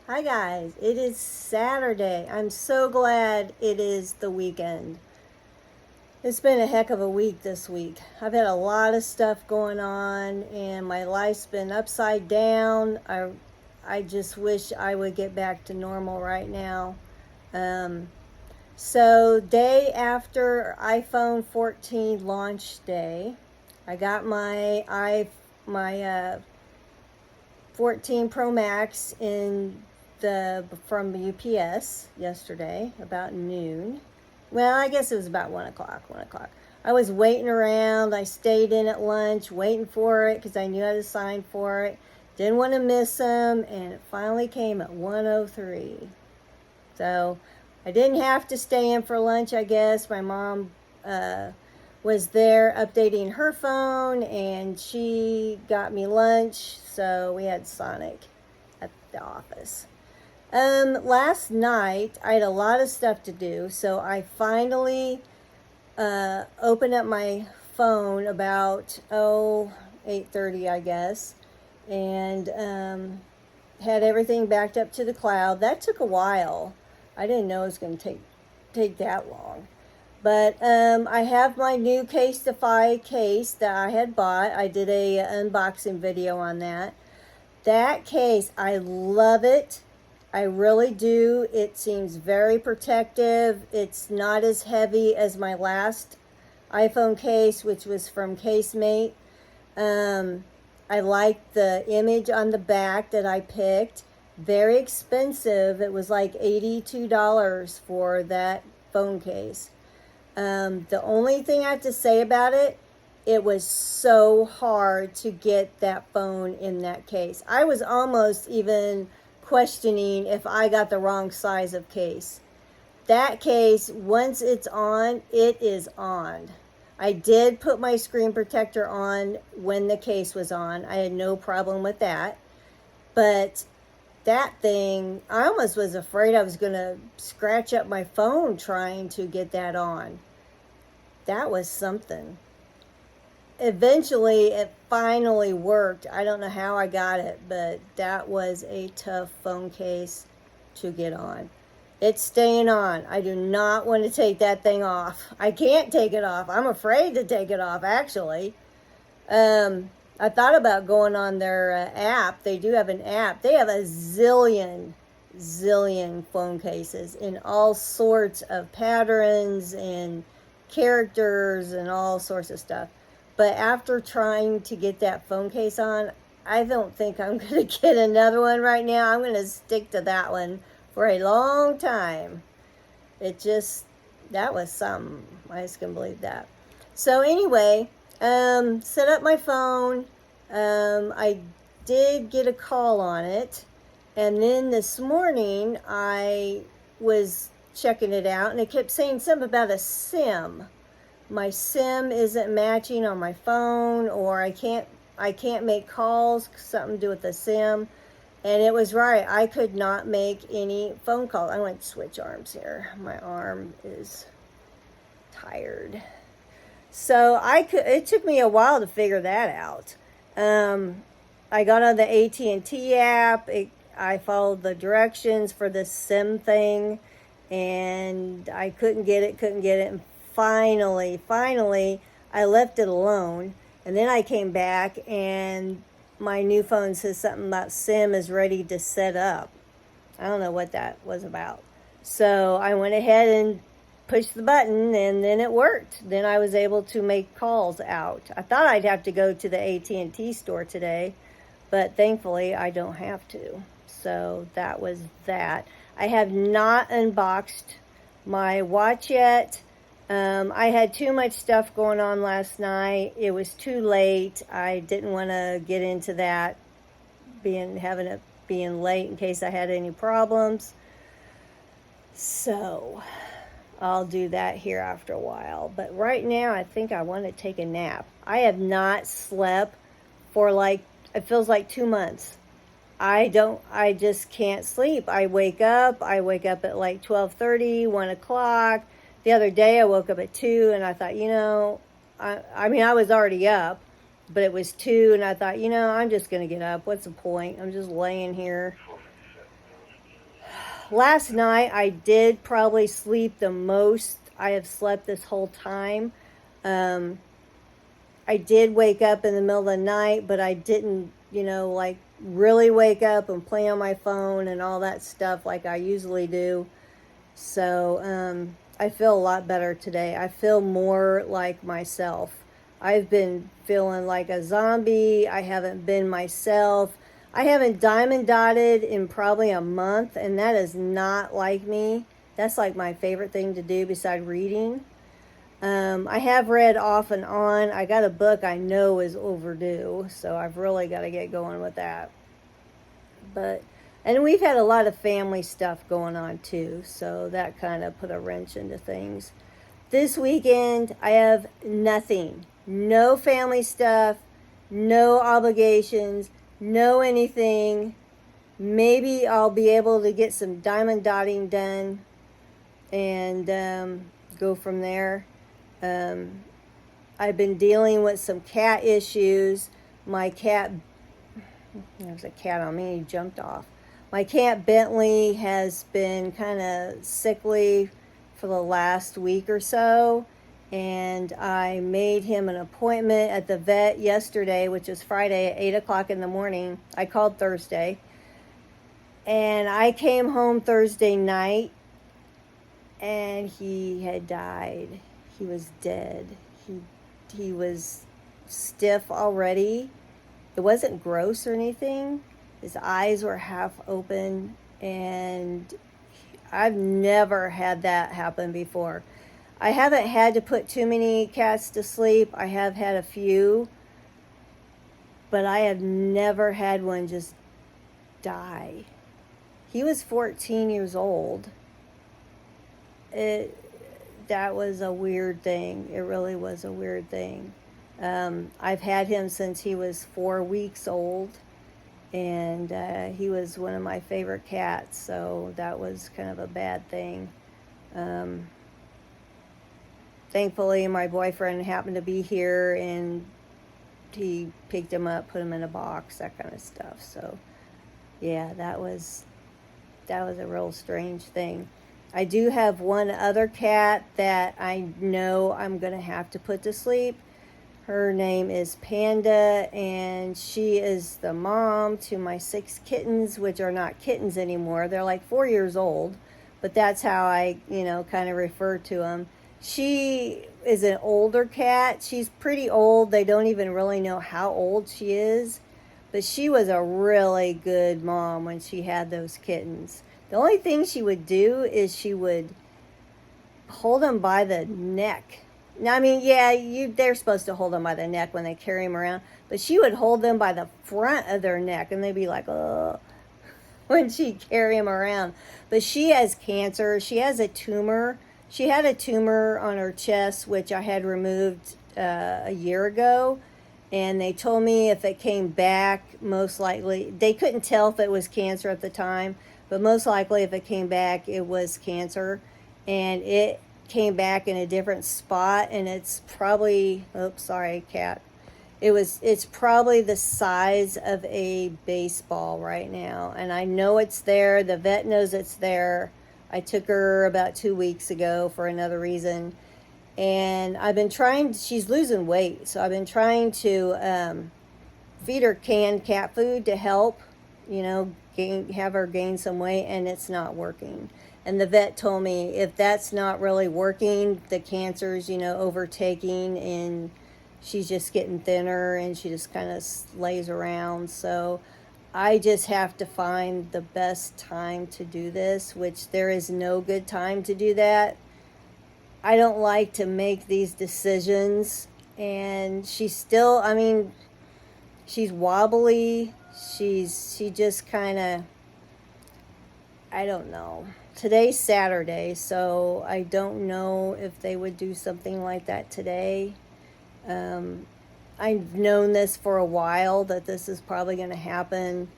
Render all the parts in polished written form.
Hi guys, it is Saturday. I'm so glad it is the weekend. It's been a heck of a week this week. I've had a lot of stuff going on and my life's been upside down. I just wish I would get back to normal right now. Um, so day after iPhone 14 launch day, I got my 14 Pro Max from UPS yesterday about noon. Well, I guess it was about 1 o'clock. 1 o'clock. I was waiting around. I stayed in at lunch waiting for it because I knew I had to sign for it. Didn't want to miss them, and it finally came at 1:03. So I didn't have to stay in for lunch, I guess. My mom was there updating her phone, and she got me lunch, so we had Sonic at the office. Last night I had a lot of stuff to do, so I finally opened up my phone about 8:30, I guess, and had everything backed up to the cloud. That took a while. I didn't know it was going to take that long. But I have my new Casetify case that I had bought. I did a unboxing video on that. That case, I love it. I really do. It seems very protective. It's not as heavy as my last iPhone case, which was from Casemate. I like the image on the back that I picked. Very expensive. It was like $82 for that phone case. The only thing I have to say about it, it was so hard to get that phone in that case. I was almost even questioning if I got the wrong size of case. That case, once it's on, it is on. I did put my screen protector on when the case was on. I had no problem with that. But that thing, I almost was afraid I was going to scratch up my phone trying to get that on. That was something. Eventually, it finally worked. I don't know how I got it, but that was a tough phone case to get on. It's staying on. I do not want to take that thing off. I can't take it off. I'm afraid to take it off, actually. I thought about going on their app. They do have an app. They have a zillion phone cases in all sorts of patterns and characters and all sorts of stuff. But after trying to get that phone case on, I don't think I'm going to get another one right now. I'm going to stick to that one for a long time. That was something. I just couldn't believe that. So anyway, set up my phone. I did get a call on it. And then this morning, I was checking it out, and it kept saying something about a SIM. My SIM isn't matching on my phone, or I can't make calls, something to do with the SIM. And it was right. I could not make any phone calls. I went to switch arms here. My arm is tired. So it took me a while to figure that out. I got on the AT&T app. I followed the directions for the SIM thing, and I couldn't get it. And finally, I left it alone. And then I came back, and my new phone says something about SIM is ready to set up. I don't know what that was about. So I went ahead and pushed the button, and then it worked. Then I was able to make calls out. I thought I'd have to go to the AT&T store today, but thankfully I don't have to. So that was that. I have not unboxed my watch yet. I had too much stuff going on last night. It was too late. I didn't want to get into that, being late in case I had any problems. So I'll do that here after a while. But right now, I think I want to take a nap. I have not slept for it feels like 2 months. I just can't sleep. I wake up at like 12:30, 1 o'clock. The other day I woke up at 2, and I thought, I was already up, but it was 2, and I thought, I'm just going to get up. What's the point? I'm just laying here. last night I did probably sleep the most I have slept this whole time. I did wake up in the middle of the night, but I didn't, like really wake up and play on my phone and all that stuff like I usually do. So I feel a lot better today. I feel more like myself. I've been feeling like a zombie. I haven't been myself. I haven't diamond dotted in probably a month, and that is not like me. That's like my favorite thing to do beside reading. I have read off and on. I got a book I know is overdue, so I've really got to get going with that. And we've had a lot of family stuff going on too, so that kind of put a wrench into things. This weekend, I have nothing. No family stuff, no obligations, no anything. Maybe I'll be able to get some diamond dotting done and go from there. I've been dealing with some cat issues. My cat, there was a cat on me, he jumped off. My cat Bentley has been kind of sickly for the last week or so, and I made him an appointment at the vet yesterday, which is Friday at 8 o'clock in the morning. I called Thursday, and I came home Thursday night, and he had died. He was dead. He was stiff already. It wasn't gross or anything. His eyes were half open, and I've never had that happen before. I haven't had to put too many cats to sleep. I have had a few, but I have never had one just die. He was 14 years old. That was a weird thing. It really was a weird thing. I've had him since he was 4 weeks old, and he was one of my favorite cats, so that was kind of a bad thing. Thankfully, my boyfriend happened to be here, and he picked him up, put him in a box, that kind of stuff. So, yeah, that was a real strange thing. I do have one other cat that I know I'm going to have to put to sleep. Her name is Panda, and she is the mom to my 6 kittens, which are not kittens anymore. They're like 4 years old, but that's how I, kind of refer to them. She is an older cat. She's pretty old. They don't even really know how old she is, but she was a really good mom when she had those kittens. The only thing she would do is she would hold them by the neck. Now, I mean, yeah, they're supposed to hold them by the neck when they carry them around, but she would hold them by the front of their neck, and they'd be like, oh, when she'd carry them around. But she has cancer. She has a tumor. She had a tumor on her chest, which I had removed a year ago, and they told me if it came back, most likely, they couldn't tell if it was cancer at the time, but most likely if it came back, it was cancer, and it came back in a different spot, and it's probably, oops, sorry, cat. It's probably the size of a baseball right now, and I know it's there. The vet knows it's there. I took her about 2 weeks ago for another reason, and I've been trying, she's losing weight, so I've been trying to feed her canned cat food to help, have her gain some weight, and it's not working. And the vet told me if that's not really working, the cancer's, overtaking, and she's just getting thinner, and she just kind of lays around. So I just have to find the best time to do this, which there is no good time to do that. I don't like to make these decisions, and she's still, she's wobbly. She just kind of, I don't know. Today's Saturday, so I don't know if they would do something like that today. I've known this for a while, that this is probably going to happen.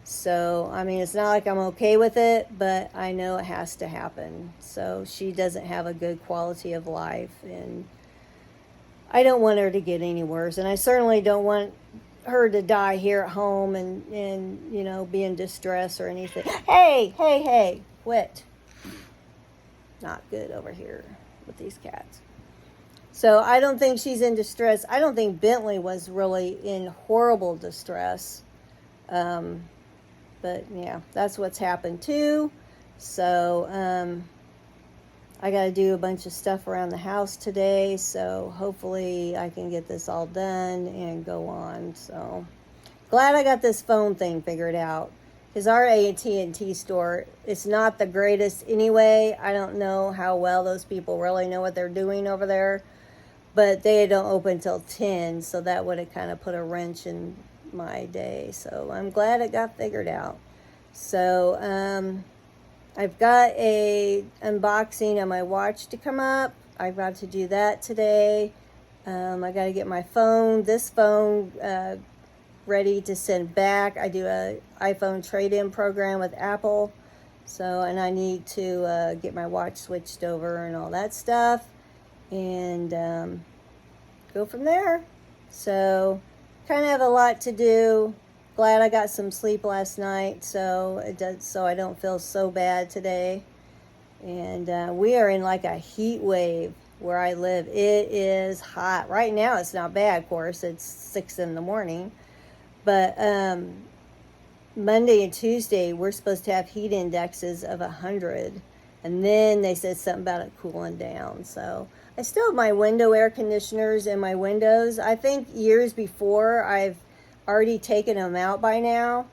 So, it's not like I'm okay with it, but I know it has to happen. So she doesn't have a good quality of life, and I don't want her to get any worse. And I certainly don't want her to die here at home and be in distress or anything. Hey. Quit. Not good over here with these cats. So I don't think she's in distress. I don't think Bentley was really in horrible distress. But yeah, that's what's happened too. So I got to do a bunch of stuff around the house today. So hopefully I can get this all done and go on. So glad I got this phone thing figured out. Because our AT&T store, it's not the greatest anyway. I don't know how well those people really know what they're doing over there. But they don't open till 10, so that would have kind of put a wrench in my day. So I'm glad it got figured out. So I've got a unboxing of my watch to come up. I've got to do that today. I got to get my phone, this phone, ready to send back. I do a iPhone trade-in program with Apple. So, and I need to get my watch switched over and all that stuff. And go from there. So kind of have a lot to do. Glad I got some sleep last night, so I don't feel so bad today. And we are in like a heat wave where I live. It is hot right now. It's not bad, of course. It's 6 in the morning, but Monday and Tuesday we're supposed to have heat indexes of 100. And then they said something about it cooling down. So I still have my window air conditioners in my windows. I think years before I've already taken them out by now.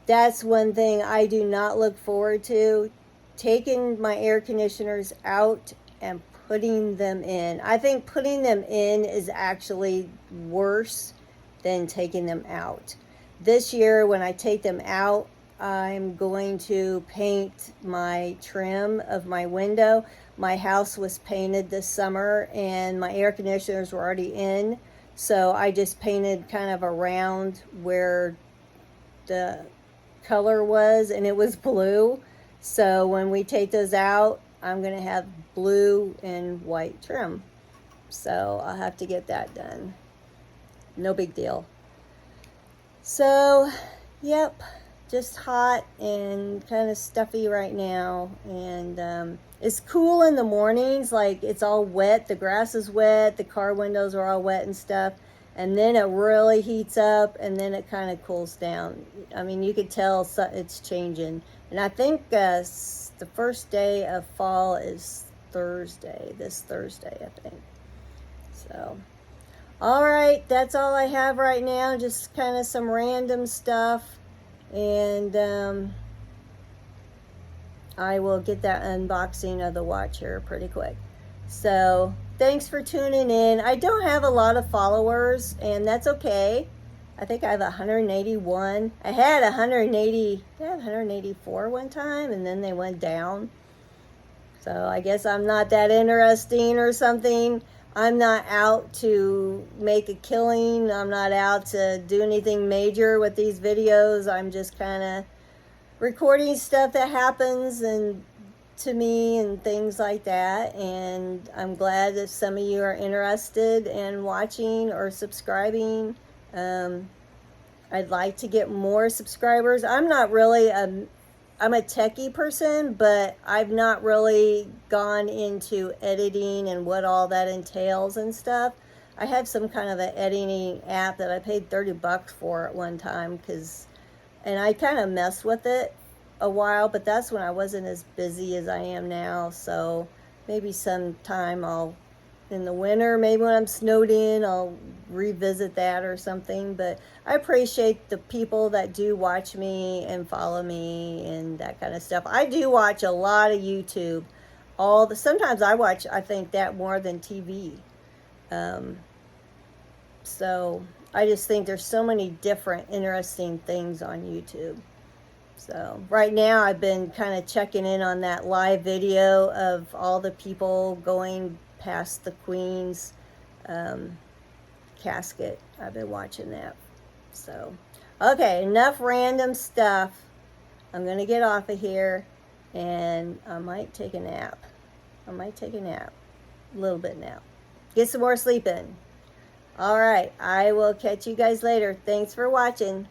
That's one thing I do not look forward to. Taking my air conditioners out and putting them in. I think putting them in is actually worse than taking them out. This year when I take them out, I'm going to paint my trim of my window. My house was painted this summer and my air conditioners were already in. So I just painted kind of around where the color was, and it was blue. So when we take those out, I'm going to have blue and white trim. So I'll have to get that done. No big deal. So, yep. Just hot and kind of stuffy right now, and it's cool in the mornings, like it's all wet, the grass is wet, the car windows are all wet and stuff, and then it really heats up and then it kind of cools down. I mean, you could tell it's changing. And I think the first day of fall is this Thursday I think. So all right, that's all I have right now, just kind of some random stuff. And I will get that unboxing of the watch here pretty quick. So thanks for tuning in. I don't have a lot of followers, and that's okay. I think I have 181. I had 184 one time, and then they went down. So I guess I'm not that interesting or something. I'm not out to make a killing. I'm not out to do anything major with these videos. I'm just kind of recording stuff that happens and to me and things like that. And I'm glad that some of you are interested in watching or subscribing. I'd like to get more subscribers. I'm not really I'm a techie person, but I've not really gone into editing and what all that entails and stuff. I have some kind of an editing app that I paid $30 for at one time, and I kind of messed with it a while, but that's when I wasn't as busy as I am now. So maybe sometime in the winter, maybe when I'm snowed in, I'll revisit that or something. But I appreciate the people that do watch me and follow me and that kind of stuff. I do watch a lot of YouTube. Sometimes I watch, I think, that more than TV. So I just think there's so many different interesting things on YouTube. So right now I've been kind of checking in on that live video of all the people going past the Queen's casket. I've been watching that. So, okay, enough random stuff. I'm going to get off of here, and I might take a nap. A little bit nap. Get some more sleep in. All right, I will catch you guys later. Thanks for watching.